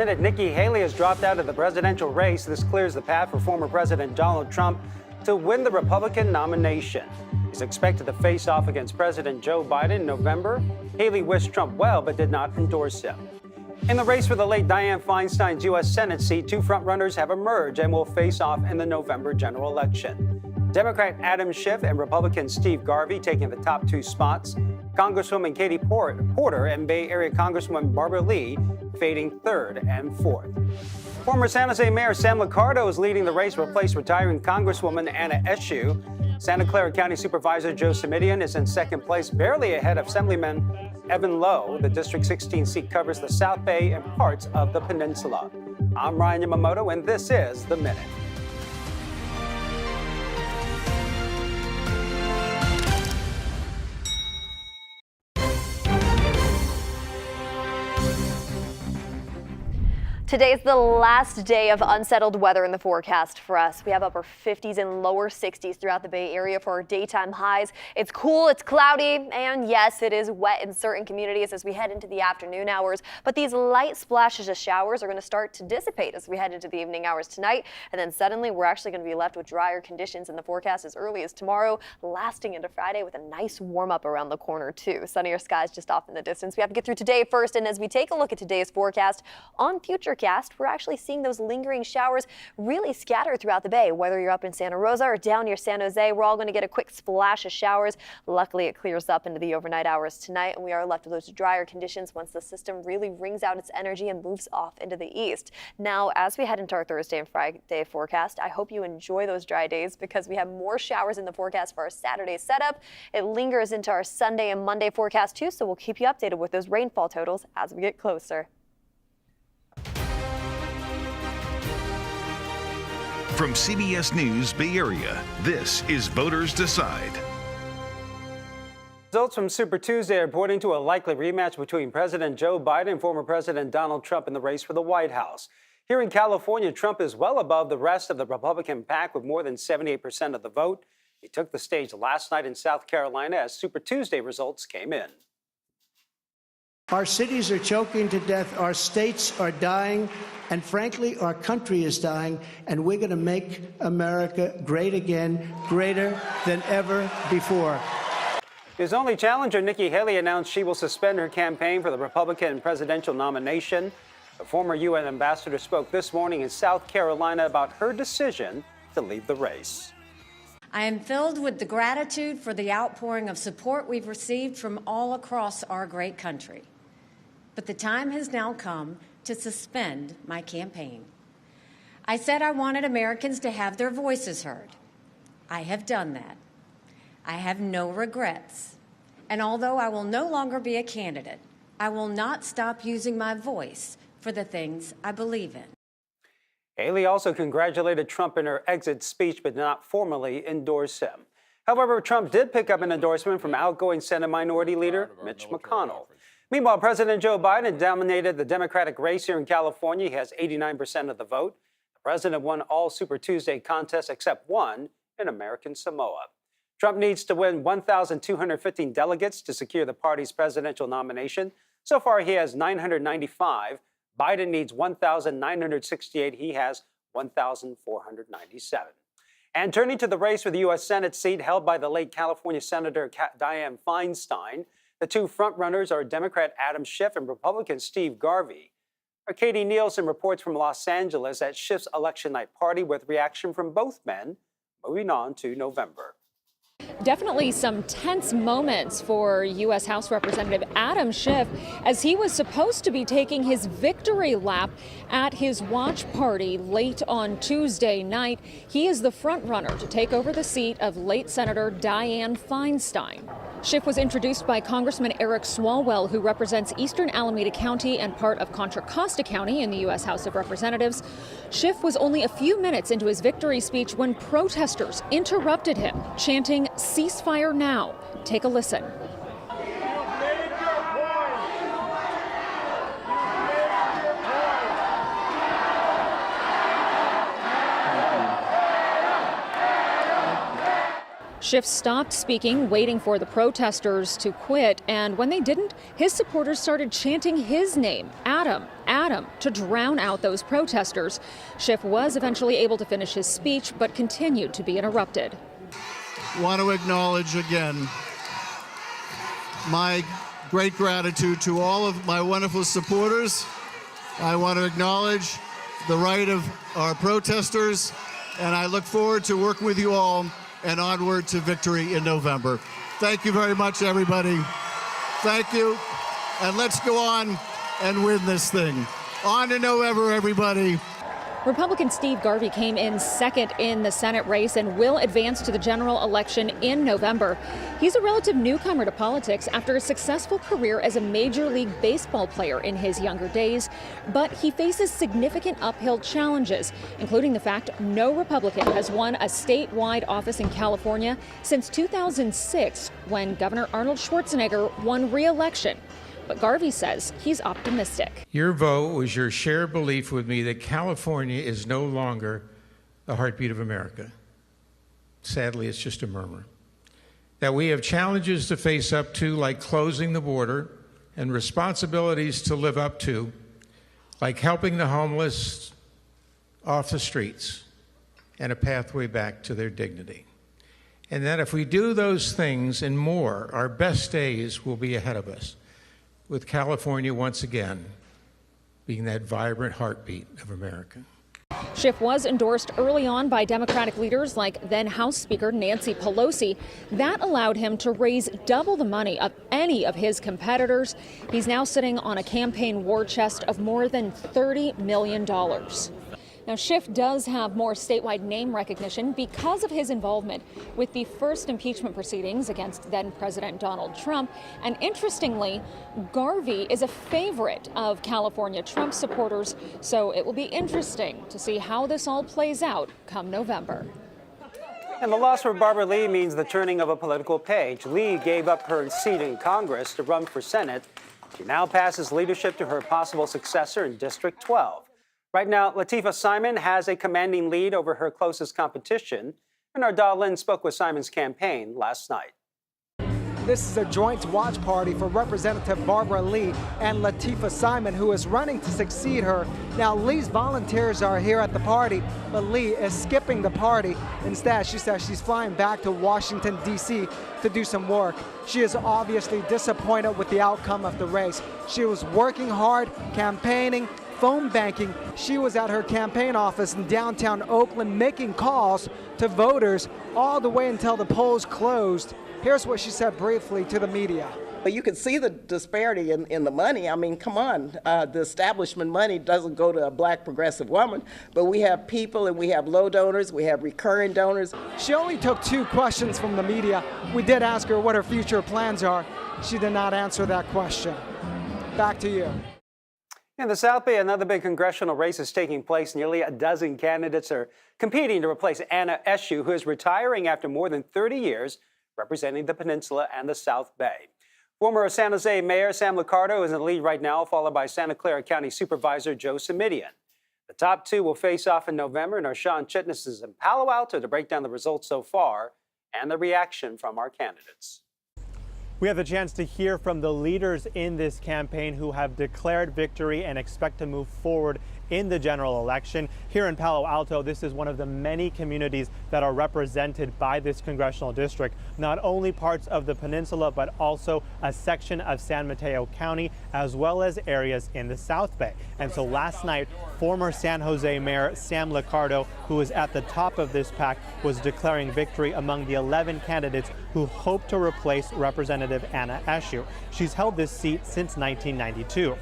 Senate Nikki Haley has dropped out of the presidential race. This clears the path for former President Donald Trump to win the Republican nomination. He's expected to face off against President Joe Biden in November. Haley wished Trump well, but did not endorse him. In the race for the late Dianne Feinstein's U.S. Senate seat, two frontrunners have emerged and will face off in the November general election. Democrat Adam Schiff and Republican Steve Garvey taking the top two spots. Congresswoman Katie Porter and Bay Area Congresswoman Barbara Lee fading third and fourth. Former San Jose Mayor Sam Liccardo is leading the race to replace retiring Congresswoman Anna Eshoo. Santa Clara County Supervisor Joe Simidian is in second place, barely ahead of Assemblyman Evan Lowe. The District 16 seat covers the South Bay and parts of the peninsula. I'm Ryan Yamamoto, and this is The Minute. Today is the last day of unsettled weather in the forecast for us. We have upper 50s and lower 60s throughout the Bay Area for our daytime highs. It's cool, it's cloudy, and yes, it is wet in certain communities as we head into the afternoon hours. But these light splashes of showers are going to start to dissipate as we head into the evening hours tonight. And then suddenly we're actually going to be left with drier conditions in the forecast as early as tomorrow, lasting into Friday with a nice warm up around the corner too. Sunnier skies just off in the distance. We have to get through today first. And as we take a look at today's forecast on future we're actually seeing those lingering showers really scattered throughout the bay. Whether you're up in Santa Rosa or down near San Jose, we're all going to get a quick splash of showers. Luckily, it clears up into the overnight hours tonight, and we are left with those drier conditions once the system really wrings out its energy and moves off into the east. Now, as we head into our Thursday and Friday forecast, I hope you enjoy those dry days because we have more showers in the forecast for our Saturday setup. It lingers into our Sunday and Monday forecast too, so we'll keep you updated with those rainfall totals as we get closer. From CBS News Bay Area, this is Voters Decide. Results from Super Tuesday are pointing to a likely rematch between President Joe Biden and former President Donald Trump in the race for the White House. Here in California, Trump is well above the rest of the Republican pack with more than 78% of the vote. He took the stage last night in South Carolina as Super Tuesday results came in. Our cities are choking to death, our states are dying, and frankly, our country is dying, and we're going to make America great again, greater than ever before. His only challenger, Nikki Haley, announced she will suspend her campaign for the Republican presidential nomination. The former UN ambassador spoke this morning in South Carolina about her decision to leave the race. I am filled with the gratitude for the outpouring of support we've received from all across our great country. But the time has now come to suspend my campaign. I said I wanted Americans to have their voices heard. I have done that. I have no regrets. And although I will no longer be a candidate, I will not stop using my voice for the things I believe in. Haley also congratulated Trump in her exit speech, but did not formally endorse him. However, Trump did pick up an endorsement from outgoing Senate Minority Leader Mitch McConnell. Meanwhile, President Joe Biden dominated the Democratic race here in California. He has 89% of the vote. The president won all Super Tuesday contests except one in American Samoa. Trump needs to win 1,215 delegates to secure the party's presidential nomination. So far, he has 995. Biden needs 1,968. He has 1,497. And turning to the race for the U.S. Senate seat held by the late California Senator Dianne Feinstein, the two frontrunners are Democrat Adam Schiff and Republican Steve Garvey. Our Katie Nielsen reports from Los Angeles at Schiff's election night party with reaction from both men. Moving on to November. Definitely some tense moments for U.S. House Representative Adam Schiff as he was supposed to be taking his victory lap at his watch party late on Tuesday night. He is the front runner to take over the seat of late Senator Dianne Feinstein. Schiff was introduced by Congressman Eric Swalwell, who represents eastern Alameda County and part of Contra Costa County in the U.S. House of Representatives. Schiff was only a few minutes into his victory speech when protesters interrupted him, chanting, "Ceasefire now." Take a listen. Schiff stopped speaking, waiting for the protesters to quit, and when they didn't, his supporters started chanting his name, Adam, Adam, to drown out those protesters. Schiff was eventually able to finish his speech, but continued to be interrupted. I want to acknowledge again my great gratitude to all of my wonderful supporters. I want to acknowledge the right of our protesters, and I look forward to working with you all and onward to victory in November. Thank you very much, everybody. Thank you, and let's go on and win this thing. On to November, everybody. Republican Steve Garvey came in second in the Senate race and will advance to the general election in November. He's a relative newcomer to politics after a successful career as a Major League Baseball player in his younger days, but he faces significant uphill challenges, including the fact no Republican has won a statewide office in California since 2006, when Governor Arnold Schwarzenegger won re-election. But Garvey says he's optimistic. Your vote was your shared belief with me that California is no longer the heartbeat of America. Sadly, it's just a murmur. That we have challenges to face up to, like closing the border, and responsibilities to live up to, like helping the homeless off the streets and a pathway back to their dignity. And that if we do those things and more, our best days will be ahead of us, with California once again being that vibrant heartbeat of America. Schiff was endorsed early on by Democratic leaders like then House Speaker Nancy Pelosi. That allowed him to raise double the money of any of his competitors. He's now sitting on a campaign war chest of more than $30 million. Now, Schiff does have more statewide name recognition because of his involvement with the first impeachment proceedings against then-President Donald Trump. And interestingly, Garvey is a favorite of California Trump supporters, so it will be interesting to see how this all plays out come November. And the loss for Barbara Lee means the turning of a political page. Lee gave up her seat in Congress to run for Senate. She now passes leadership to her possible successor in District 12. Right now, Latifah Simon has a commanding lead over her closest competition, and our Dahl Lin spoke with Simon's campaign last night. This is a joint watch party for Representative Barbara Lee and Latifah Simon, who is running to succeed her. Now, Lee's volunteers are here at the party, but Lee is skipping the party. Instead, she says she's flying back to Washington, D.C. to do some work. She is obviously disappointed with the outcome of the race. She was working hard, campaigning, phone banking. She was at her campaign office in downtown Oakland making calls to voters all the way until the polls closed. Here's what she said briefly to the media. But you can see the disparity in the money. I mean, come on, the establishment money doesn't go to a black progressive woman, but we have people and we have low donors, we have recurring donors. She only took 2 questions from the media. We did ask her what her future plans are. She did not answer that question. Back to you. In the South Bay, another big congressional race is taking place. Nearly a dozen candidates are competing to replace Anna Eshoo, who is retiring after more than 30 years representing the peninsula and the South Bay. Former San Jose Mayor Sam Liccardo is in the lead right now, followed by Santa Clara County Supervisor Joe Simidian. The top 2 will face off in November, and our Sean Chitness is in Palo Alto to break down the results so far and the reaction from our candidates. We have the chance to hear from the leaders in this campaign who have declared victory and expect to move forward in the general election. Here in Palo Alto, this is one of the many communities that are represented by this congressional district. Not only parts of the peninsula, but also a section of San Mateo County, as well as areas in the South Bay. And so last night, former San Jose Mayor Sam Liccardo, who was at the top of this pack, was declaring victory among the 11 candidates who hope to replace Representative Anna Eshoo. She's held this seat since 1992.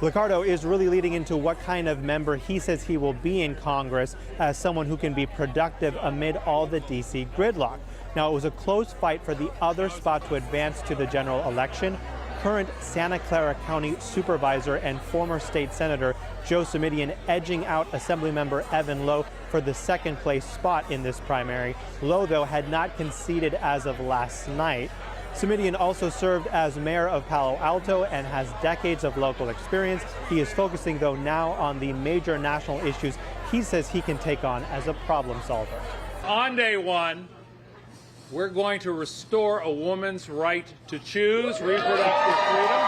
Liccardo is really leading into what kind of member he says he will be in Congress as someone who can be productive amid all the D.C. gridlock. Now, it was a close fight for the other spot to advance to the general election. Current Santa Clara County Supervisor and former state senator Joe Simidian edging out Assemblymember Evan Lowe for the second place spot in this primary. Lowe, though, had not conceded as of last night. Simidian also served as mayor of Palo Alto and has decades of local experience. He is focusing, though, now on the major national issues he says he can take on as a problem solver. On day one, we're going to restore a woman's right to choose reproductive freedom.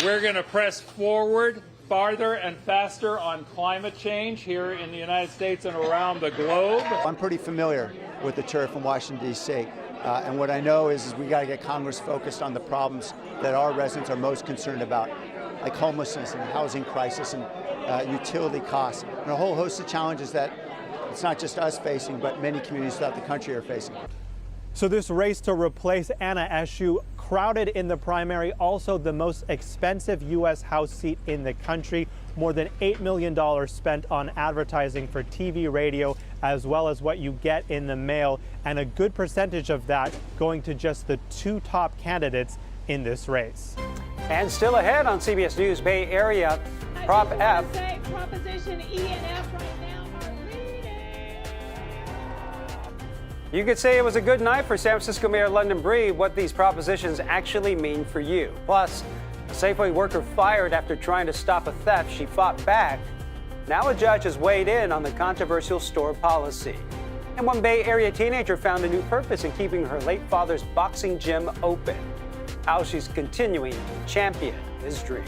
We're going to press forward farther and faster on climate change here in the United States and around the globe. I'm pretty familiar with the turf in Washington, D.C. And what I know is we got to get Congress focused on the problems that our residents are most concerned about, like homelessness and housing crisis and utility costs, and a whole host of challenges that it's not just us facing, but many communities throughout the country are facing. So this race to replace Anna Eshoo, crowded in the primary, also the most expensive U.S. House seat in the country. More than $8 million spent on advertising for TV, radio, as well as what you get in the mail, and a good percentage of that going to just the two top candidates in this race. And still ahead on CBS News Bay Area, Prop F. Proposition E and F right now are leading. You could say it was a good night for San Francisco Mayor London Breed. What these propositions actually mean for you. Plus, a Safeway worker fired after trying to stop a theft. She fought back. Now a judge has weighed in on the controversial store policy. And one Bay Area teenager found a new purpose in keeping her late father's boxing gym open. How she's continuing to champion his dream.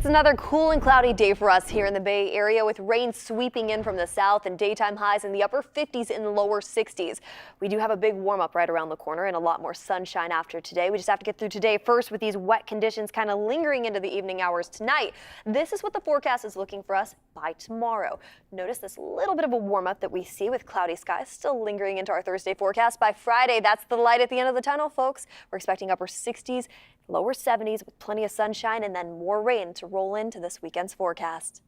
It's another cool and cloudy day for us here in the Bay Area, with rain sweeping in from the south and daytime highs in the upper 50s and lower 60s. We do have a big warm up right around the corner and a lot more sunshine after today. We just have to get through today first with these wet conditions kind of lingering into the evening hours tonight. This is what the forecast is looking for us by tomorrow. Notice this little bit of a warm up that we see with cloudy skies still lingering into our Thursday forecast. By Friday, that's the light at the end of the tunnel, folks. We're expecting upper 60s, lower 70s with plenty of sunshine and then more rain to roll into this weekend's forecast.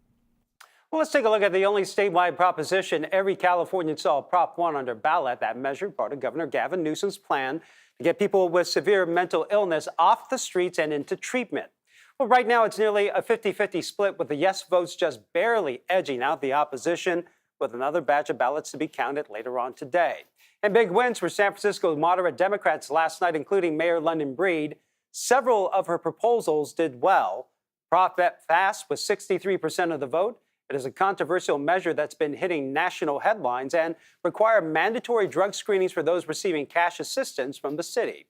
Well, let's take a look at the only statewide proposition every Californian saw Prop 1 under ballot. That measure, part of Governor Gavin Newsom's plan to get people with severe mental illness off the streets and into treatment. Well, right now it's nearly a 50-50 split, with the yes votes just barely edging out the opposition, with another batch of ballots to be counted later on today. And big wins for San Francisco's moderate Democrats last night, including Mayor London Breed. Several of her proposals did well. Prop passed with 63% of the vote. It is a controversial measure that's been hitting national headlines and require mandatory drug screenings for those receiving cash assistance from the city.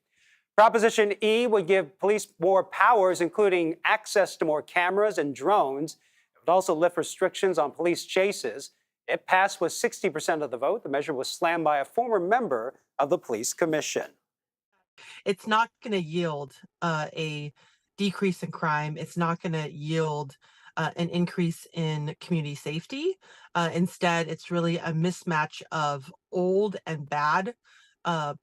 Proposition E would give police more powers, including access to more cameras and drones. It would also lift restrictions on police chases. It passed with 60% of the vote. The measure was slammed by a former member of the police commission. It's not going to yield a decrease in crime. It's not going to yield an increase in community safety. Instead, it's really a mismatch of old and bad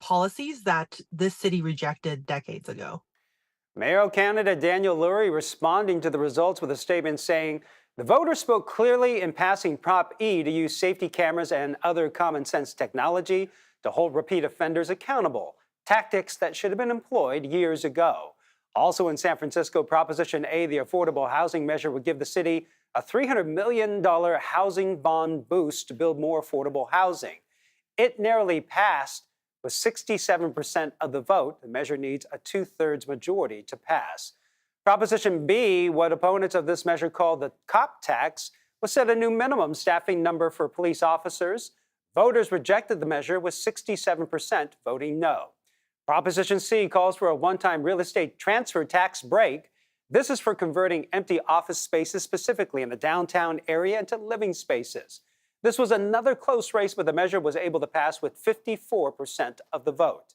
policies that this city rejected decades ago. Mayoral candidate Daniel Lurie responding to the results with a statement saying the voters spoke clearly in passing Prop E to use safety cameras and other common sense technology to hold repeat offenders accountable. Tactics that should have been employed years ago. Also in San Francisco, Proposition A, the affordable housing measure, would give the city a $300 million housing bond boost to build more affordable housing. It narrowly passed with 67% of the vote. The measure needs a 2/3 majority to pass. Proposition B, what opponents of this measure call the cop tax, would set a new minimum staffing number for police officers. Voters rejected the measure with 67% voting no. Proposition C calls for a one-time real estate transfer tax break. This is for converting empty office spaces, specifically in the downtown area, into living spaces. This was another close race, but the measure was able to pass with 54% of the vote.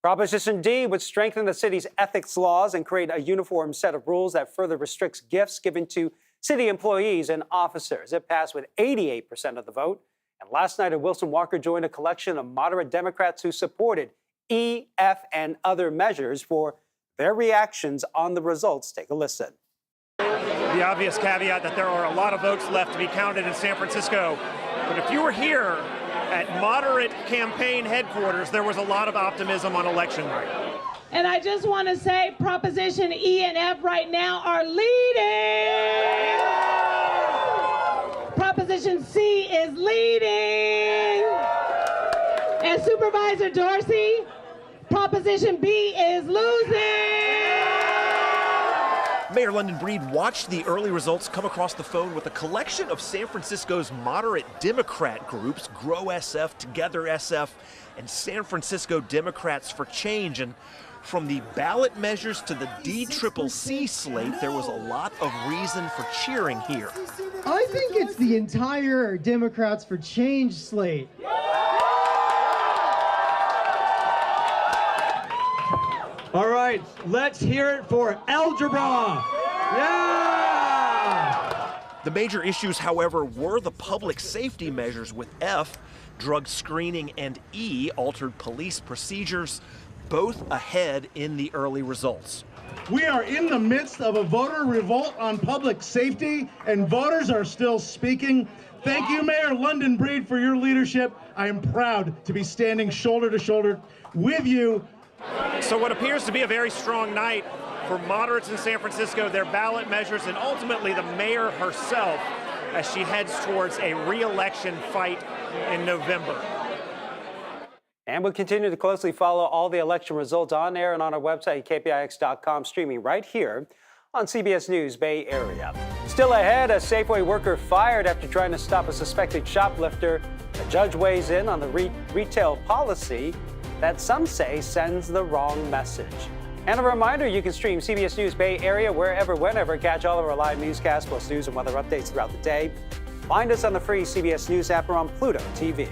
Proposition D would strengthen the city's ethics laws and create a uniform set of rules that further restricts gifts given to city employees and officers. It passed with 88% of the vote. And last night, Wilson Walker joined a collection of moderate Democrats who supported E, F, and other measures. For their reactions on the results, take a listen. The obvious caveat that there are a lot of votes left to be counted in San Francisco. But if you were here at moderate campaign headquarters, there was a lot of optimism on election night. And I just want to say Proposition E and F right now are leading. Proposition C is leading. And Supervisor Dorsey, Proposition B is losing. Mayor London Breed watched the early results come across the phone with a collection of San Francisco's moderate Democrat groups, Grow SF, Together SF, and San Francisco Democrats for Change. And from the ballot measures to the DCCC slate, there was a lot of reason for cheering here. I think it's the entire Democrats for Change slate. All right, let's hear it for algebra. Yeah! The major issues, however, were the public safety measures, with F, drug screening, and E, altered police procedures, both ahead in the early results. We are in the midst of a voter revolt on public safety, and voters are still speaking. Thank you, Mayor London Breed, for your leadership. I am proud to be standing shoulder to shoulder with you. So what appears to be a very strong night for moderates in San Francisco, their ballot measures, and ultimately the mayor herself as she heads towards a re-election fight in November. And we'll continue to closely follow all the election results on air and on our website, kpix.com, streaming right here on CBS News Bay Area. Still ahead, a Safeway worker fired after trying to stop a suspected shoplifter. The judge weighs in on the retail policy that some say sends the wrong message. And a reminder, you can stream CBS News Bay Area wherever, whenever. Catch all of our live newscasts plus news and weather updates throughout the day. Find us on the free CBS News app or on Pluto TV.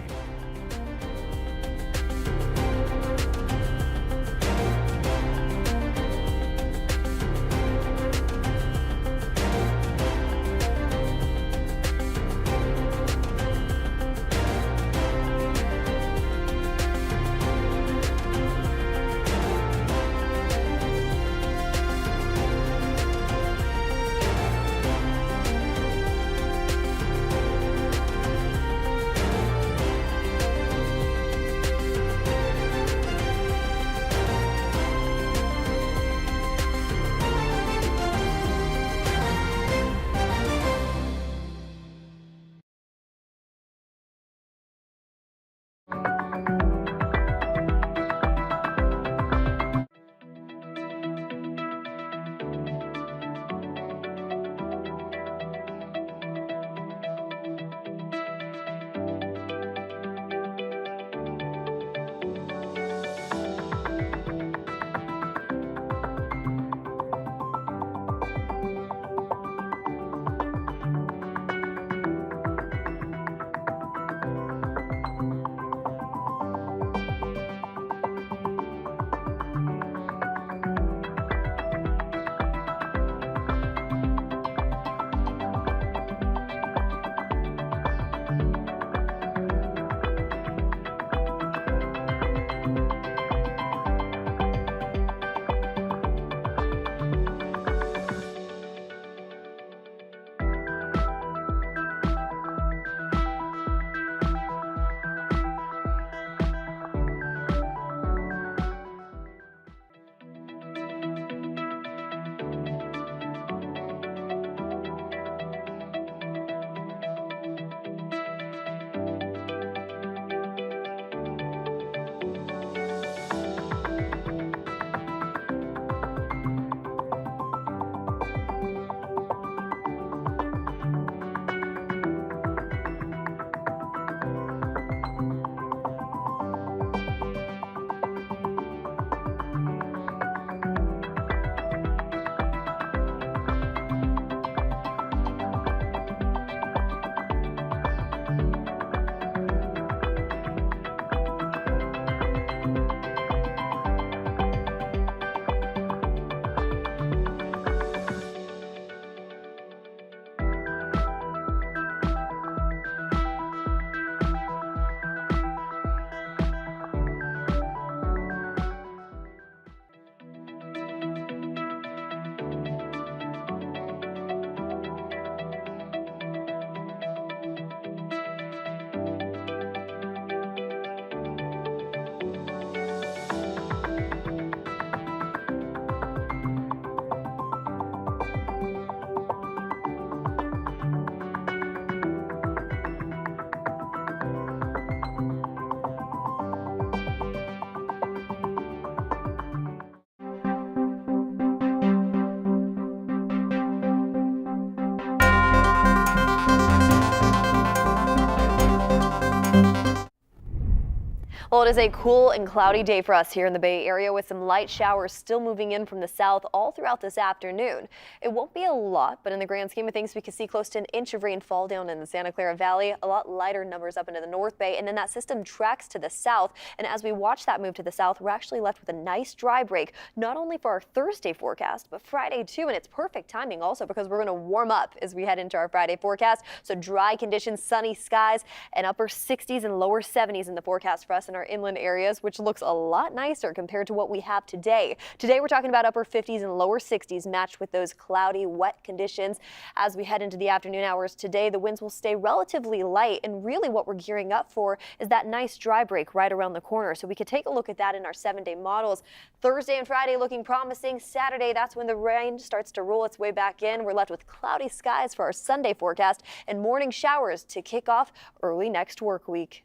Well, it is a cool and cloudy day for us here in the Bay Area with some light showers still moving in from the south all throughout this afternoon. It won't be a lot, but in the grand scheme of things, we could see close to an inch of rain fall down in the Santa Clara Valley, a lot lighter numbers up into the North Bay, and then that system tracks to the south. And as we watch that move to the south, we're actually left with a nice dry break, not only for our Thursday forecast, but Friday too. And it's perfect timing also because we're going to warm up as we head into our Friday forecast. So dry conditions, sunny skies, and upper 60s and lower 70s in the forecast for us in our inland areas, which looks a lot nicer compared to what we have today. Today we're talking about upper 50s and lower 60s matched with those cloudy, wet conditions. As we head into the afternoon hours today, the winds will stay relatively light, and really what we're gearing up for is that nice dry break right around the corner. So we could take a look at that in our 7-day models. Thursday and Friday looking promising. Saturday, that's when the rain starts to roll its way back in. We're left with cloudy skies for our Sunday forecast and morning showers to kick off early next work week.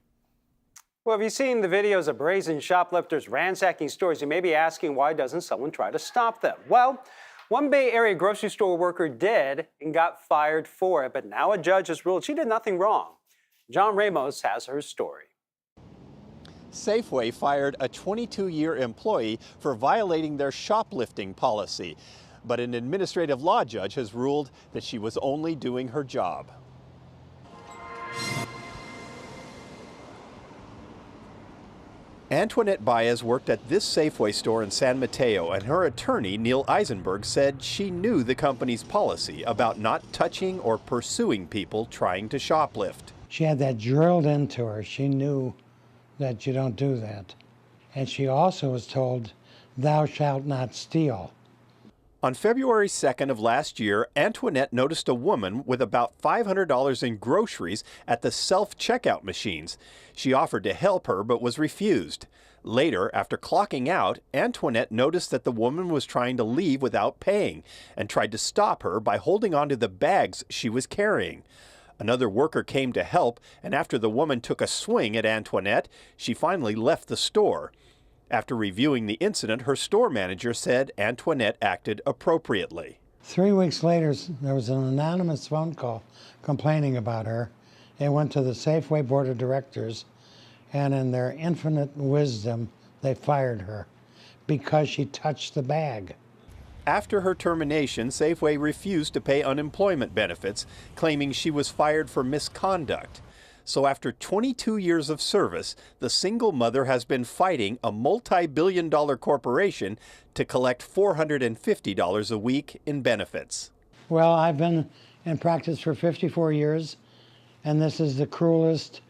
Well, have you seen the videos of brazen shoplifters ransacking stores? You may be asking, why doesn't someone try to stop them? Well, one Bay Area grocery store worker did and got fired for it, but now a judge has ruled she did nothing wrong. John Ramos has her story. Safeway fired a 22-year employee for violating their shoplifting policy, but an administrative law judge has ruled that she was only doing her job. Antoinette Baez worked at this Safeway store in San Mateo, and her attorney, Neil Eisenberg, said she knew the company's policy about not touching or pursuing people trying to shoplift. She had that drilled into her. She knew that you don't do that. And she also was told, "Thou shalt not steal." On February 2nd of last year, Antoinette noticed a woman with about $500 in groceries at the self-checkout machines. She offered to help her but was refused. Later, after clocking out, Antoinette noticed that the woman was trying to leave without paying and tried to stop her by holding onto the bags she was carrying. Another worker came to help, and after the woman took a swing at Antoinette, she finally left the store. After reviewing the incident, her store manager said Antoinette acted appropriately. 3 weeks later, there was an anonymous phone call complaining about her. It went to the Safeway Board of Directors, and in their infinite wisdom, they fired her because she touched the bag. After her termination, Safeway refused to pay unemployment benefits, claiming she was fired for misconduct. So after 22 years of service, the single mother has been fighting a multi-billion-dollar corporation to collect $450 a week in benefits. Well, I've been in practice for 54 years, and this is the cruelest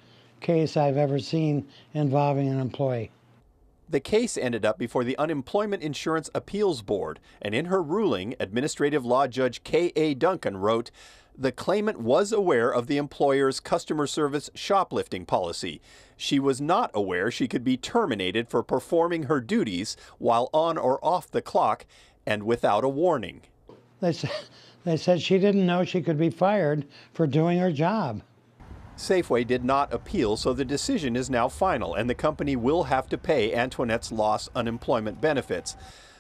case I've ever seen involving an employee. The case ended up before the Unemployment Insurance Appeals Board, and in her ruling, Administrative Law Judge K.A. Duncan wrote, "The claimant was aware of the employer's customer service shoplifting policy. She was not aware she could be terminated for performing her duties while on or off the clock and without a warning." They said she didn't know she could be fired for doing her job. Safeway did not appeal, so the decision is now final, and the company will have to pay Antoinette's lost unemployment benefits.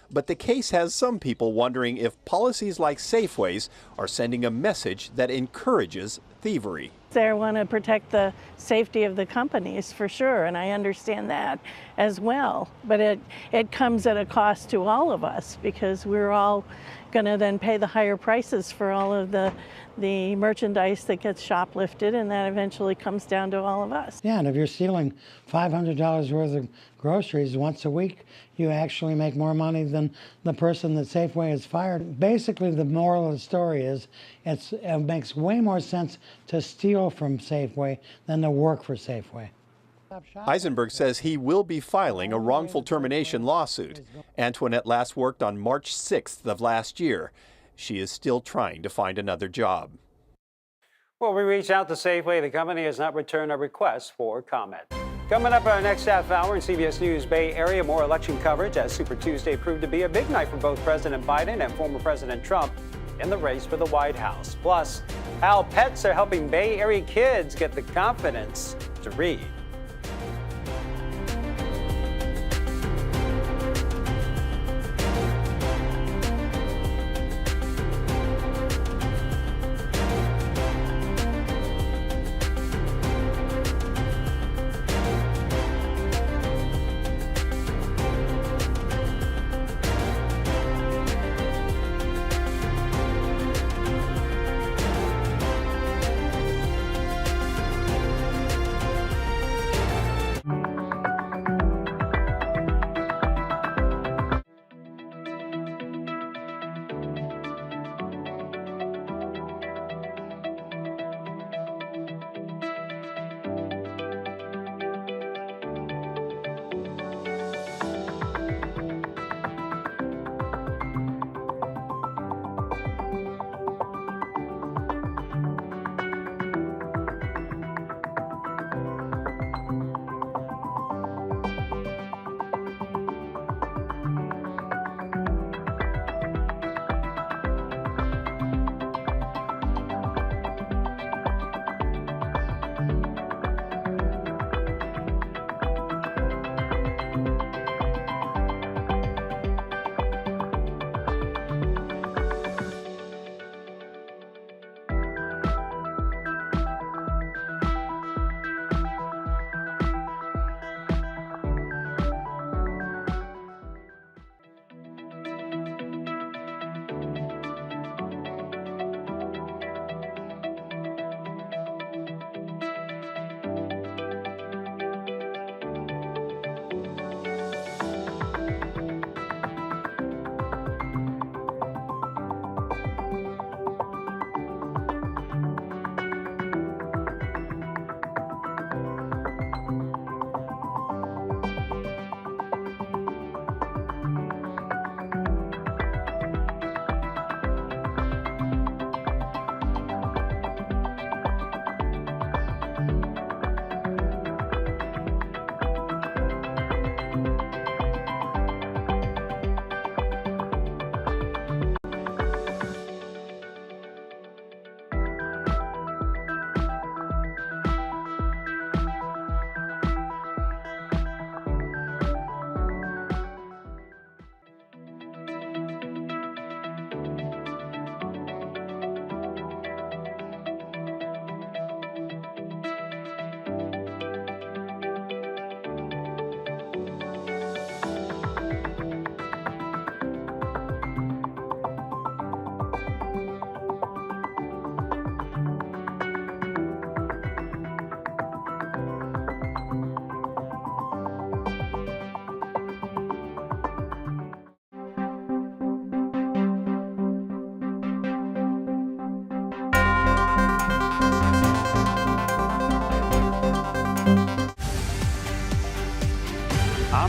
But the case has some people wondering if policies like Safeway's are sending a message that encourages thievery. They want to protect the safety of the companies for sure, and I understand that as well. But it comes at a cost to all of us because we're all going to then pay the higher prices for all of the merchandise that gets shoplifted, and that eventually comes down to all of us. Yeah, and if you're stealing $500 worth of groceries once a week, you actually make more money than the person that Safeway has fired. Basically, the moral of the story is it makes way more sense to steal from Safeway than to work for Safeway. Eisenberg says he will be filing a wrongful termination lawsuit. Antoinette last worked on March 6th of last year. She is still trying to find another job. Well, we reached out to Safeway. The company has not returned our request for comment. Coming up in our next half hour in CBS News Bay Area, more election coverage as Super Tuesday proved to be a big night for both President Biden and former President Trump in the race for the White House. Plus, how pets are helping Bay Area kids get the confidence to read.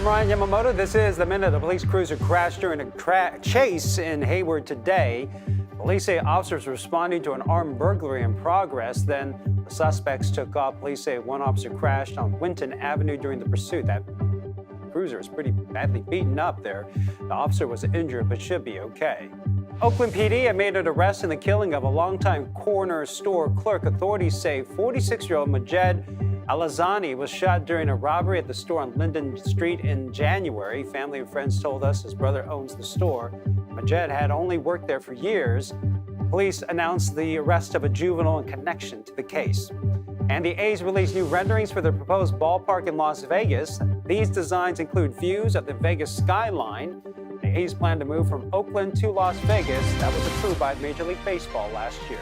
I'm Ryan Yamamoto. This is the minute a police cruiser crashed during a chase in Hayward today. Police say officers were responding to an armed burglary in progress. Then the suspects took off. Police say one officer crashed on Winton Avenue during the pursuit. That cruiser is pretty badly beaten up there. The officer was injured but should be okay. Oakland PD had made an arrest in the killing of a longtime corner store clerk. Authorities say 46-year-old Majed Alazani was shot during a robbery at the store on Linden Street in January. Family and friends told us his brother owns the store. Majed had only worked there for years. Police announced the arrest of a juvenile in connection to the case. And the A's released new renderings for their proposed ballpark in Las Vegas. These designs include views of the Vegas skyline. The A's plan to move from Oakland to Las Vegas. That was approved by Major League Baseball last year.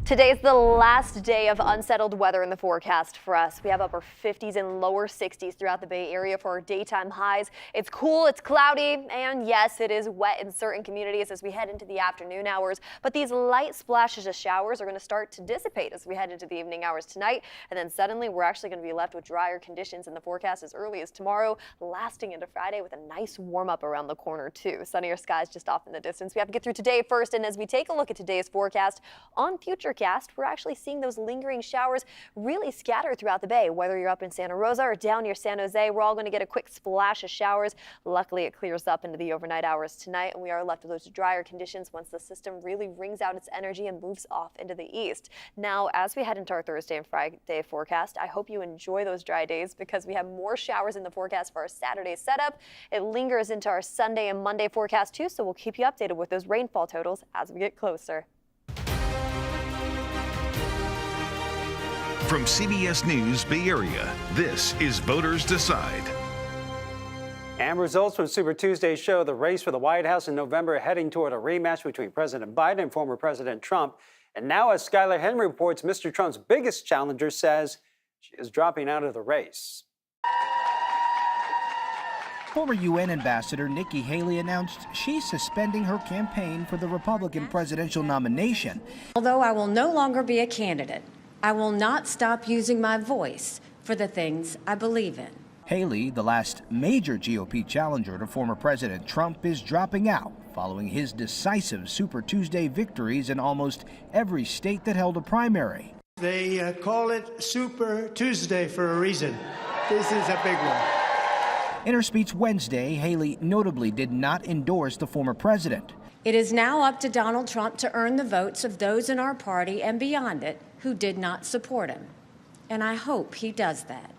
Today is the last day of unsettled weather in the forecast for us. We have upper 50s and lower 60s throughout the Bay Area for our daytime highs. It's cool, it's cloudy, and yes, it is wet in certain communities as we head into the afternoon hours. But these light splashes of showers are going to start to dissipate as we head into the evening hours tonight. And then suddenly we're actually going to be left with drier conditions in the forecast as early as tomorrow, lasting into Friday with a nice warm up around the corner too. Sunnier skies just off in the distance. We have to get through today first. And as we take a look at today's forecast on future we're actually seeing those lingering showers really scattered throughout the bay. Whether you're up in Santa Rosa or down near San Jose, we're all going to get a quick splash of showers. Luckily, it clears up into the overnight hours tonight, and we are left with those drier conditions once the system really wrings out its energy and moves off into the east. Now, as we head into our Thursday and Friday forecast, I hope you enjoy those dry days because we have more showers in the forecast for our Saturday setup. It lingers into our Sunday and Monday forecast too, so we'll keep you updated with those rainfall totals as we get closer. From CBS News Bay Area, this is Voters Decide. And results from Super Tuesday show the race for the White House in November heading toward a rematch between President Biden and former President Trump. And now, as Skylar Henry reports, Mr. Trump's biggest challenger says she is dropping out of the race. Former UN Ambassador Nikki Haley announced she's suspending her campaign for the Republican presidential nomination. Although I will no longer be a candidate, I will not stop using my voice for the things I believe in. Haley, the last major GOP challenger to former President Trump, is dropping out following his decisive Super Tuesday victories in almost every state that held a primary. They call it Super Tuesday for a reason. This is a big one. In her speech Wednesday, Haley notably did not endorse the former president. It is now up to Donald Trump to earn the votes of those in our party and beyond it who did not support him. And I hope he does that.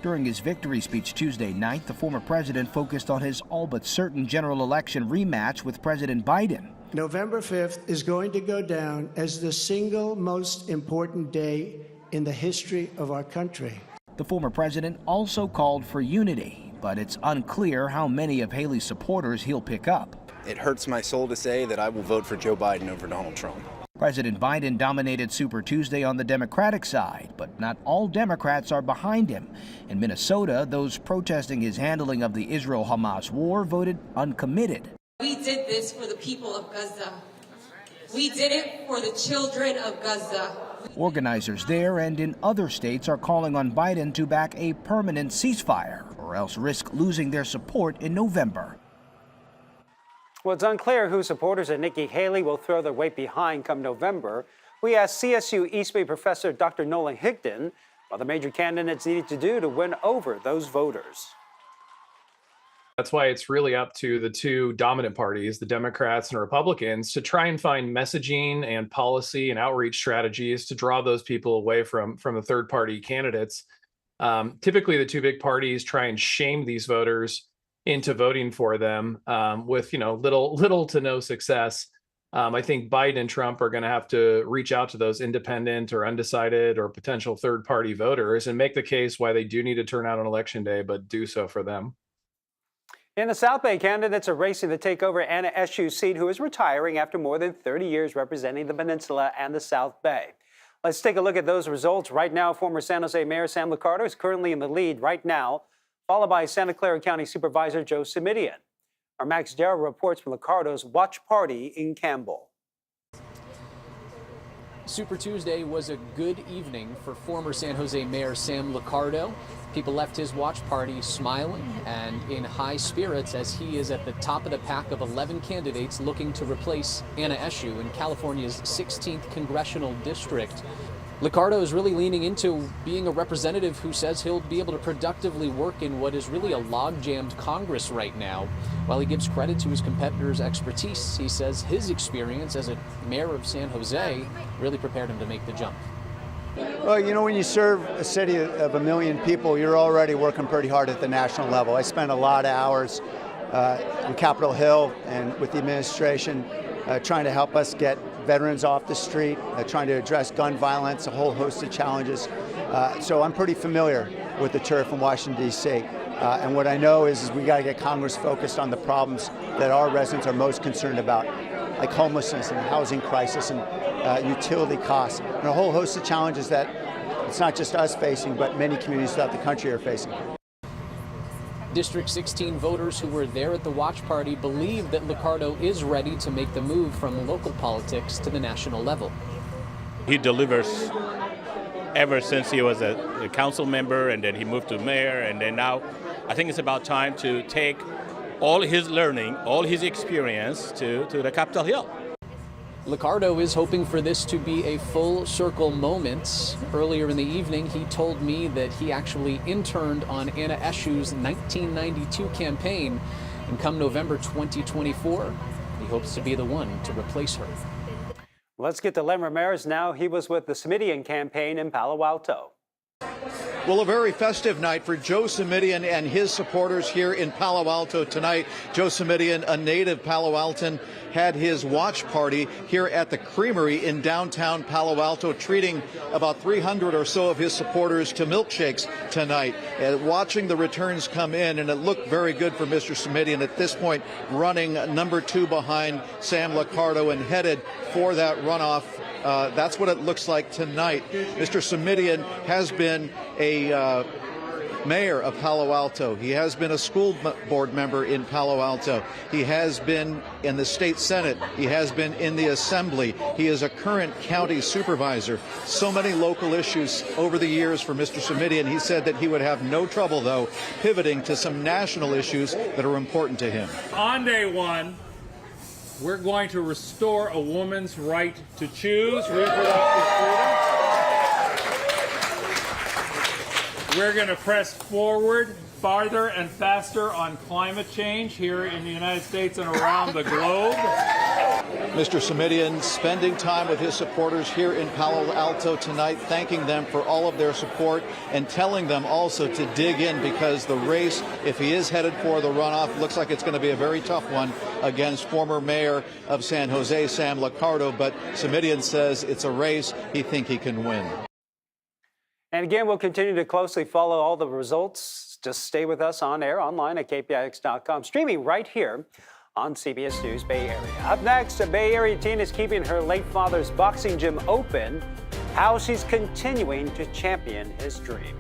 During his victory speech Tuesday night, the former president focused on his all but certain general election rematch with President Biden. November 5th is going to go down as the single most important day in the history of our country. The former president also called for unity, but it's unclear how many of Haley's supporters he'll pick up. It hurts my soul to say that I will vote for Joe Biden over Donald Trump. President Biden dominated Super Tuesday on the Democratic side, but not all Democrats are behind him. In Minnesota, those protesting his handling of the Israel-Hamas war voted uncommitted. We did this for the people of Gaza. We did it for the children of Gaza. Organizers there and in other states are calling on Biden to back a permanent ceasefire or else risk losing their support in November. Well, it's unclear who supporters of Nikki Haley will throw their weight behind come November. We asked CSU East Bay professor Dr. Nolan Higdon what the major candidates needed to do to win over those voters. That's why it's really up to the two dominant parties, the Democrats and Republicans, to try and find messaging and policy and outreach strategies to draw those people away from the third party candidates. Typically, the two big parties try and shame these voters into voting for them with little to no success. I think Biden and Trump are going to have to reach out to those independent or undecided or potential third party voters and make the case why they do need to turn out on election day, but do so for them. In the South Bay, candidates are racing to take over Anna Eshu's seat, who is retiring after more than 30 years representing the peninsula and the South Bay. Let's take a look at those results. Right now, former San Jose Mayor Sam Liccardo is currently in the lead right now, followed by Santa Clara County Supervisor Joe Simidian. Our Max Darrow reports from Liccardo's watch party in Campbell. Super Tuesday was a good evening for former San Jose Mayor Sam Liccardo. People left his watch party smiling and in high spirits as he is at the top of the pack of 11 candidates looking to replace Anna Eshoo in California's 16th congressional district. Liccardo is really leaning into being a representative who says he'll be able to productively work in what is really a log-jammed Congress right now. While he gives credit to his competitor's expertise, he says his experience as a mayor of San Jose really prepared him to make the jump. Well, you know, when you serve a city of 1 million people, you're already working pretty hard at the national level. I spent a lot of hours in Capitol Hill and with the administration trying to help us get veterans off the street, trying to address gun violence, a whole host of challenges. So I'm pretty familiar with the turf in Washington, D.C. And what I know is we got to get Congress focused on the problems that our residents are most concerned about, like homelessness and housing crisis and utility costs, and a whole host of challenges that it's not just us facing, but many communities throughout the country are facing. District 16 voters who were there at the watch party believe that Liccardo is ready to make the move from local politics to the national level. He delivers ever since he was a council member, and then he moved to mayor, and then now I think it's about time to take all his learning, all his experience to the Capitol Hill. Liccardo is hoping for this to be a full circle moment. Earlier in the evening, he told me that he actually interned on Anna Eshoo's 1992 campaign, and come November 2024, he hopes to be the one to replace her. Let's get to Len Ramirez now. He was with the Simidian campaign in Palo Alto. Well, a very festive night for Joe Simidian and his supporters here in Palo Alto tonight. Joe Simidian, a native Palo Alton, had his watch party here at the Creamery in downtown Palo Alto, treating about 300 or so of his supporters to milkshakes tonight. Watching the returns come in, and it looked very good for Mr. Simidian at this point, running number 2 behind Sam Liccardo and headed for that runoff. That's what it looks like tonight. Mr. Simidian has been a mayor of Palo Alto. He has been a school board member in Palo Alto. He has been in the state senate. He has been in the assembly. He is a current county supervisor. So many local issues over the years for Mr. Simidian. He said that he would have no trouble, though, pivoting to some national issues that are important to him. On day one, we're going to restore a woman's right to choose reproductive freedom. We're going to press forward farther and faster on climate change here in the United States and around the globe. Mr. Simidian spending time with his supporters here in Palo Alto tonight, thanking them for all of their support and telling them also to dig in, because the race, if he is headed for the runoff, looks like it's going to be a very tough one against former mayor of San Jose, Sam Liccardo. But Simidian says it's a race he thinks he can win. And again, we'll continue to closely follow all the results. Just stay with us on air, online at kpix.com, streaming right here on CBS News Bay Area. Up next, a Bay Area teen is keeping her late father's boxing gym open, how she's continuing to champion his dream.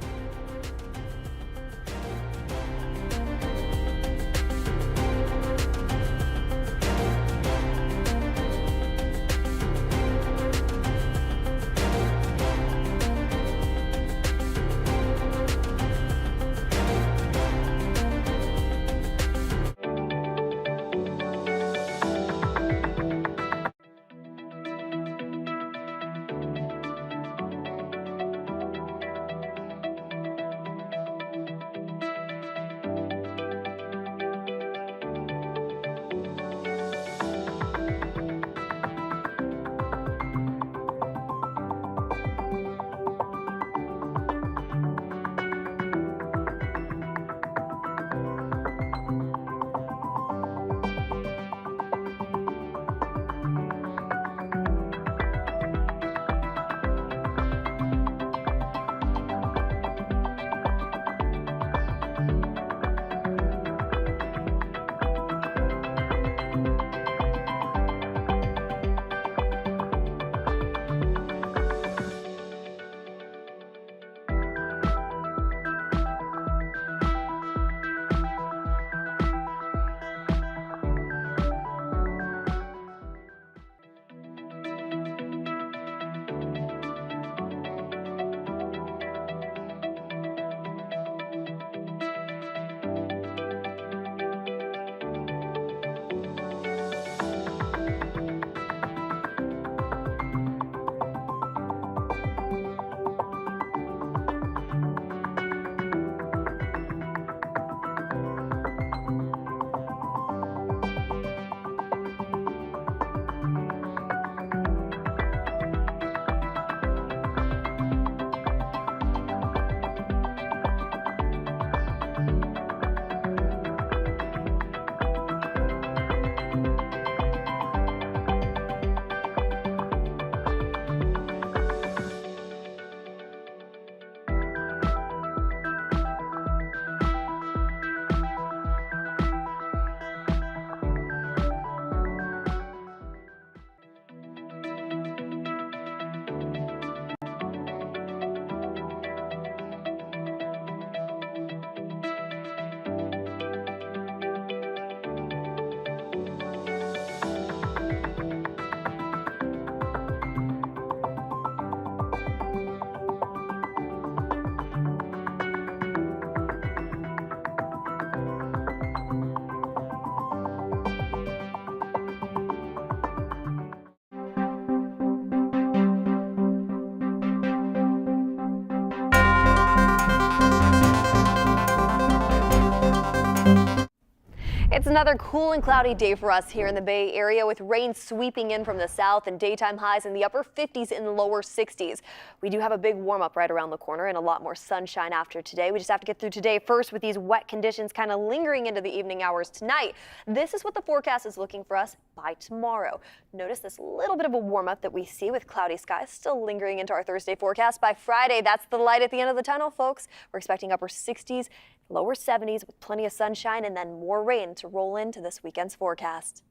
It's another cool and cloudy day for us here in the Bay Area with rain sweeping in from the south and daytime highs in the upper 50s and lower 60s. We do have a big warm up right around the corner and a lot more sunshine after today. We just have to get through today first with these wet conditions kind of lingering into the evening hours tonight. This is what the forecast is looking for us by tomorrow. Notice this little bit of a warm up that we see with cloudy skies still lingering into our Thursday forecast. By Friday, that's the light at the end of the tunnel, folks. We're expecting upper 60s, lower 70s with plenty of sunshine and then more rain to roll into this weekend's forecast.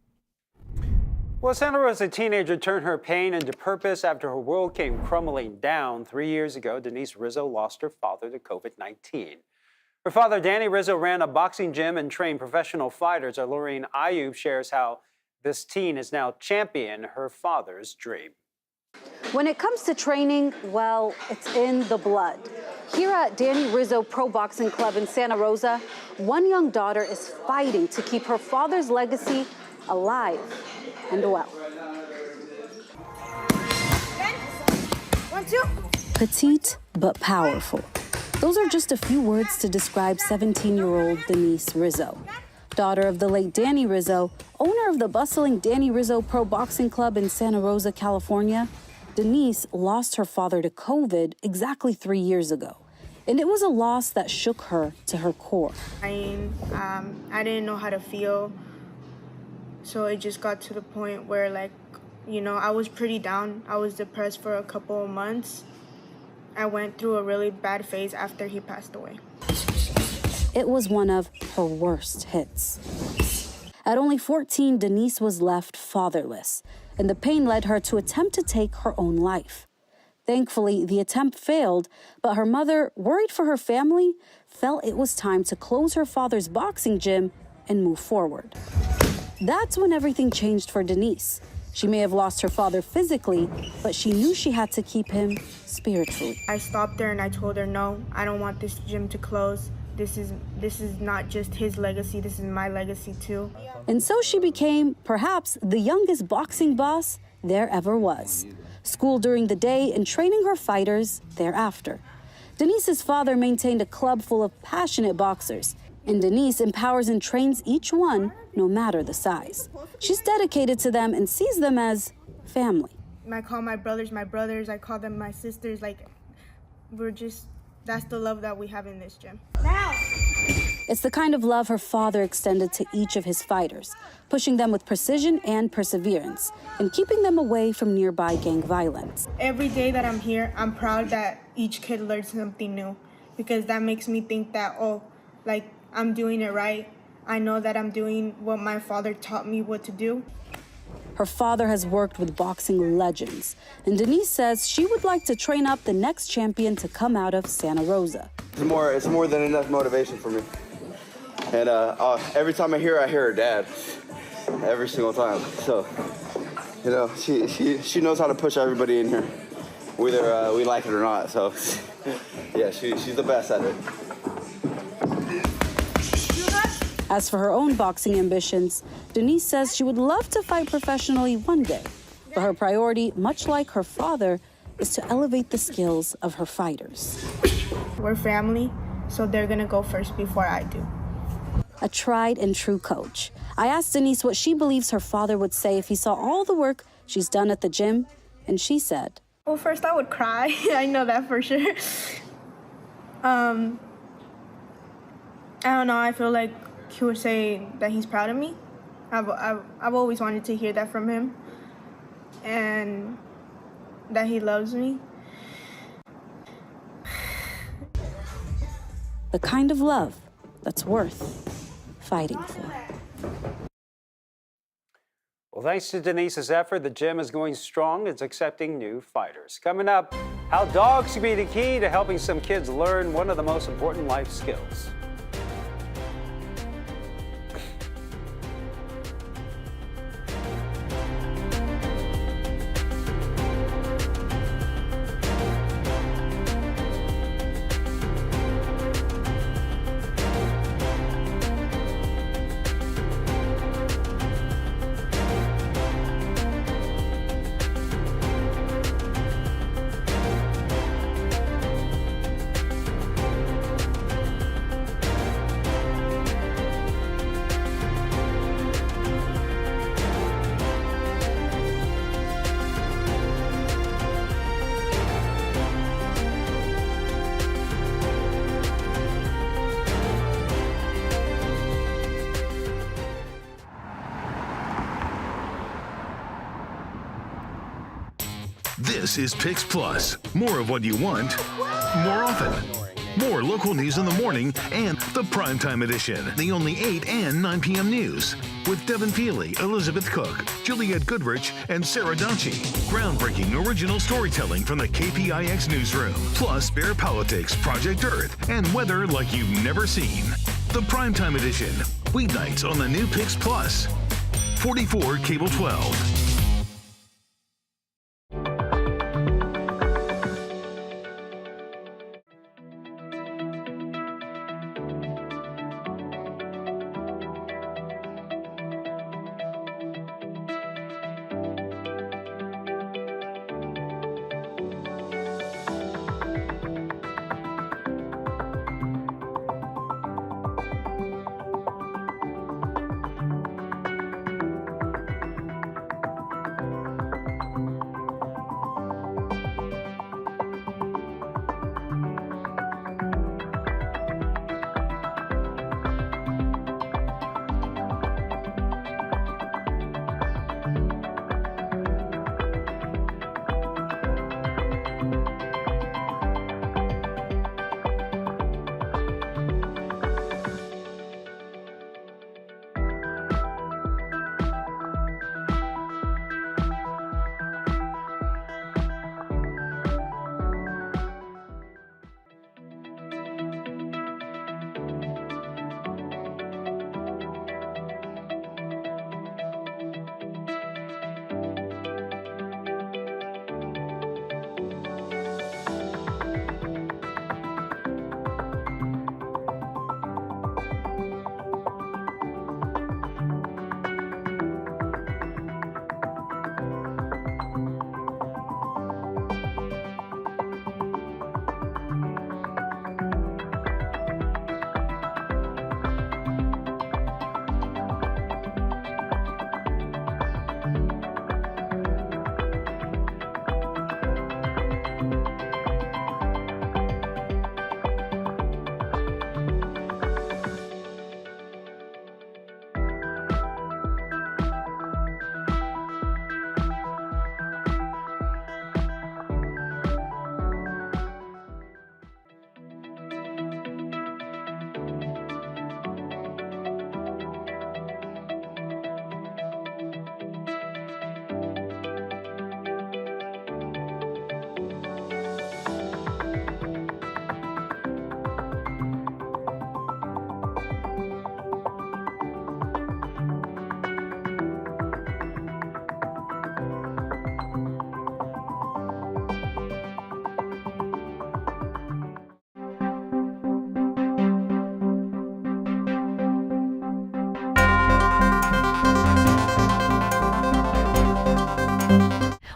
Well, Santa Rosa teenager turned her pain into purpose after her world came crumbling down. 3 years ago, Denise Rizzo lost her father to COVID-19. Her father, Danny Rizzo, ran a boxing gym and trained professional fighters. Our Lorraine Ayub shares how this teen is now championing her father's dream. When it comes to training, well, it's in the blood. Here at Danny Rizzo Pro Boxing Club in Santa Rosa, one young daughter is fighting to keep her father's legacy alive and well. 1, 2. Petite but powerful. Those are just a few words to describe 17-year-old Denise Rizzo. Daughter of the late Danny Rizzo, owner of the bustling Danny Rizzo Pro Boxing Club in Santa Rosa, California, Denise lost her father to COVID exactly 3 years ago. And it was a loss that shook her to her core. I didn't know how to feel. So it just got to the point where, I was pretty down. I was depressed for a couple of months. I went through a really bad phase after he passed away. It was one of her worst hits. At only 14, Denise was left fatherless, and the pain led her to attempt to take her own life. Thankfully, the attempt failed, but her mother, worried for her family, felt it was time to close her father's boxing gym and move forward. That's when everything changed for Denise. She may have lost her father physically, but she knew she had to keep him spiritually. I stopped her and I told her, no, I don't want this gym to close. This is not just his legacy, this is my legacy too. And so she became, perhaps, the youngest boxing boss there ever was. School during the day and training her fighters thereafter. Denise's father maintained a club full of passionate boxers, and Denise empowers and trains each one, no matter the size. She's dedicated to them and sees them as family. I call my brothers, I call them my sisters, that's the love that we have in this gym. Now! It's the kind of love her father extended to each of his fighters, pushing them with precision and perseverance, and keeping them away from nearby gang violence. Every day that I'm here, I'm proud that each kid learns something new, because that makes me think that, I'm doing it right. I know that I'm doing what my father taught me what to do. Her father has worked with boxing legends, and Denise says she would like to train up the next champion to come out of Santa Rosa. It's more than enough motivation for me. And every time I hear her dad, every single time. So, she knows how to push everybody in here, whether we like it or not. So, yeah, she's the best at it. As for her own boxing ambitions, Denise says she would love to fight professionally one day. But her priority, much like her father, is to elevate the skills of her fighters. We're family, so they're gonna go first before I do. A tried and true coach. I asked Denise what she believes her father would say if he saw all the work she's done at the gym, and she said, well, first I would cry. I know that for sure. I don't know, I feel like he would say that he's proud of me. I've always wanted to hear that from him, and that he loves me. The kind of love that's worth fighting for. Well, thanks to Denise's effort, the gym is going strong. It's accepting new fighters. Coming up, how dogs can be the key to helping some kids learn one of the most important life skills. This is Pix Plus. More of what you want, more often. More local news in the morning and the primetime edition. The only 8 and 9 p.m. news. With Devin Feely, Elizabeth Cook, Juliette Goodrich, and Sarah Donchi. Groundbreaking original storytelling from the KPIX newsroom. Plus Bear Politics, Project Earth, and weather like you've never seen. The primetime edition. Weeknights on the new Pix Plus. 44 Cable 12.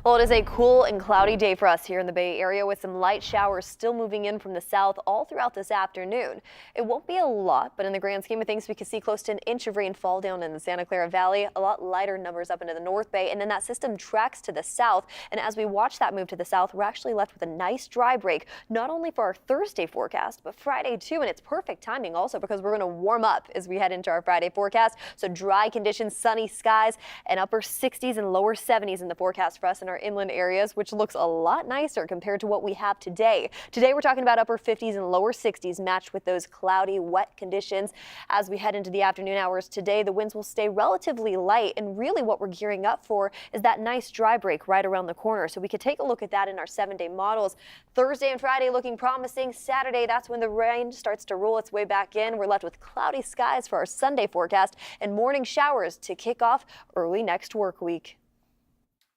Well, it is a cool and cloudy day for us here in the Bay Area with some light showers still moving in from the south all throughout this afternoon. It won't be a lot, but in the grand scheme of things, we could see close to an inch of rainfall down in the Santa Clara Valley, a lot lighter numbers up into the North Bay, and then that system tracks to the south. And as we watch that move to the south, we're actually left with a nice dry break, not only for our Thursday forecast, but Friday too. And it's perfect timing also because we're going to warm up as we head into our Friday forecast. So dry conditions, sunny skies, and upper 60s and lower 70s in the forecast for us in our inland areas, which looks a lot nicer compared to what we have today. Today we're talking about upper 50s and lower 60s matched with those cloudy, wet conditions. As we head into the afternoon hours today, the winds will stay relatively light, and really what we're gearing up for is that nice dry break right around the corner. So we could take a look at that in our 7-day models. Thursday and Friday looking promising. Saturday, that's when the rain starts to roll its way back in. We're left with cloudy skies for our Sunday forecast and morning showers to kick off early next work week.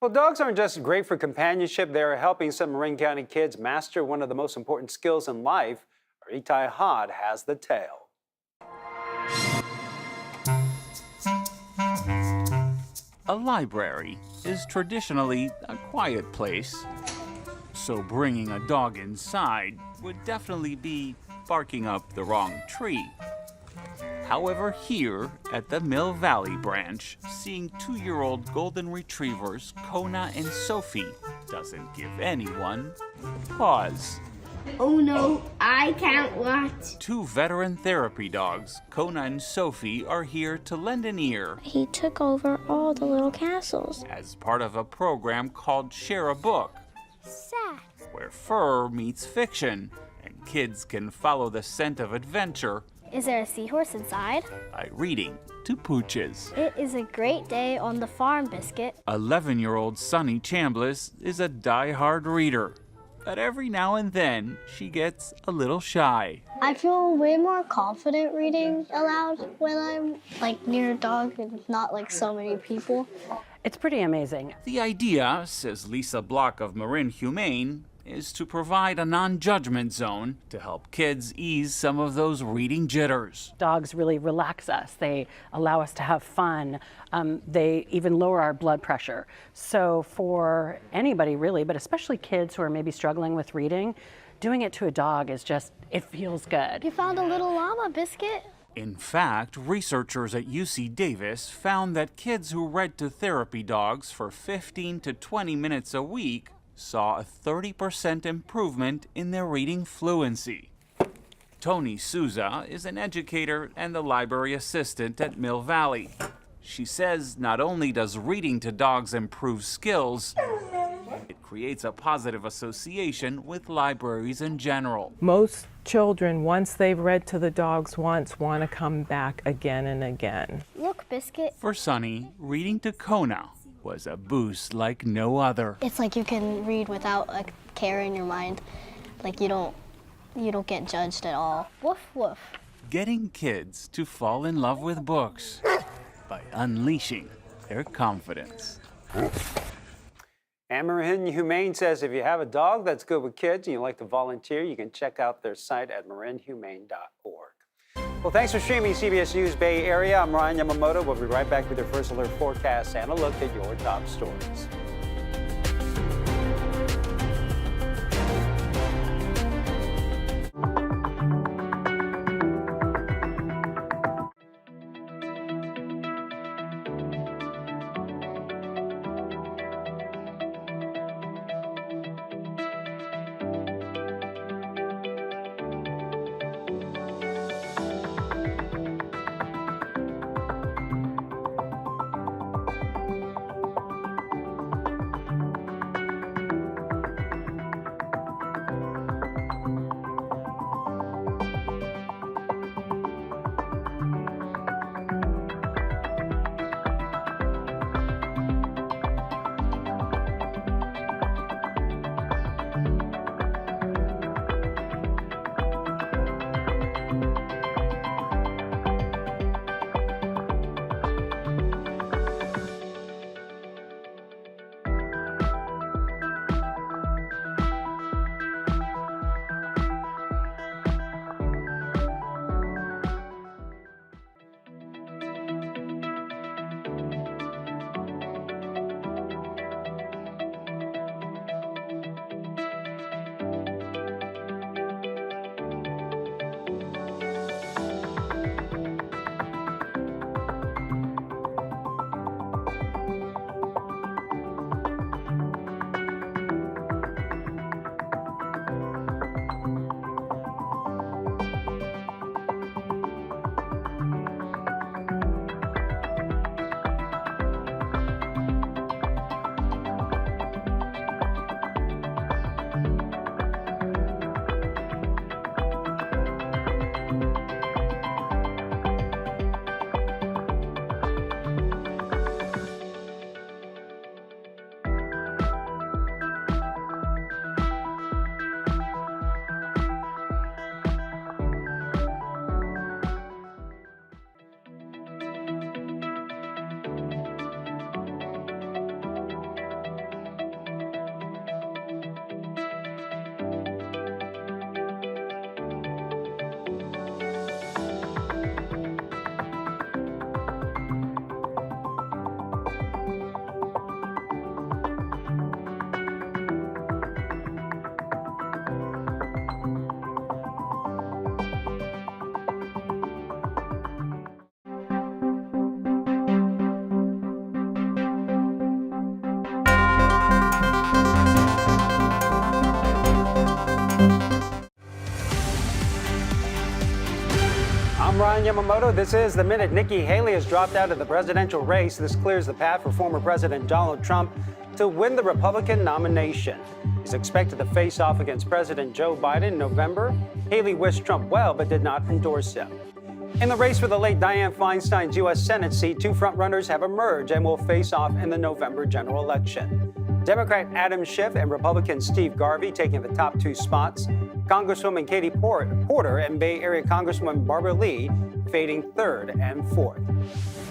Well, dogs aren't just great for companionship. They're helping some Marin County kids master one of the most important skills in life. Our Itai Hod has the tale. A library is traditionally a quiet place, so bringing a dog inside would definitely be barking up the wrong tree. However, here at the Mill Valley branch, seeing 2-year-old golden retrievers Kona and Sophie doesn't give anyone pause. Oh no, I can't watch. 2 veteran therapy dogs, Kona and Sophie, are here to lend an ear. He took over all the little castles. As part of a program called Share a Book, sad. where fur meets fiction and kids can follow the scent of adventure Is there a seahorse inside? by reading to pooches. It is a great day on the farm, Biscuit. 11-year-old Sunny Chambliss is a die-hard reader, but every now and then she gets a little shy. I feel way more confident reading aloud when I'm near a dog and not so many people. It's pretty amazing. The idea, says Lisa Block of Marin Humane, is to provide a non-judgment zone to help kids ease some of those reading jitters. Dogs really relax us. They allow us to have fun. They even lower our blood pressure. So for anybody really, but especially kids who are maybe struggling with reading, doing it to a dog is just, it feels good. You found a little llama, Biscuit. In fact, researchers at UC Davis found that kids who read to therapy dogs for 15 to 20 minutes a week saw a 30% improvement in their reading fluency. Tony Souza is an educator and the library assistant at Mill Valley. She says not only does reading to dogs improve skills, it creates a positive association with libraries in general. Most children, once they've read to the dogs once, want to come back again and again. Look, Biscuit. For Sunny, reading to Kona was a boost like no other. It's like you can read without a care in your mind. You don't get judged at all. Woof, woof. Getting kids to fall in love with books by unleashing their confidence. And Marin Humane says if you have a dog that's good with kids and you like to volunteer, you can check out their site at marinhumane.org. Well, thanks for streaming CBS News Bay Area. I'm Ryan Yamamoto. We'll be right back with your First Alert forecast and a look at your top stories. Ryan Yamamoto. This is The Minute. Nikki Haley has dropped out of the presidential race. This clears the path for former President Donald Trump to win the Republican nomination. He's expected to face off against President Joe Biden in November. Haley wished Trump well, but did not endorse him. In the race for the late Dianne Feinstein's U.S. Senate seat, two frontrunners have emerged and will face off in the November general election. Democrat Adam Schiff and Republican Steve Garvey taking the top two spots. Congresswoman Katie Porter and Bay Area Congresswoman Barbara Lee fading third and fourth.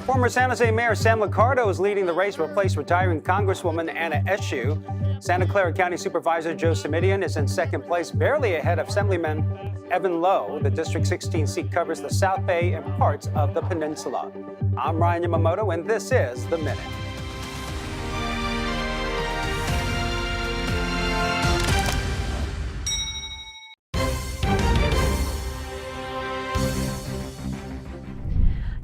Former San Jose Mayor Sam Liccardo is leading the race to replace retiring Congresswoman Anna Eshoo. Santa Clara County Supervisor Joe Simidian is in second place, barely ahead of Assemblyman Evan Lowe. The District 16 seat covers the South Bay and parts of the peninsula. I'm Ryan Yamamoto, and this is The Minute.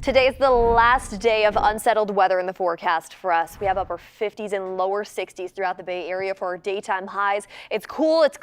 Today is the last day of unsettled weather in the forecast for us. We have upper 50s and lower 60s throughout the Bay Area for our daytime highs. It's cool, it's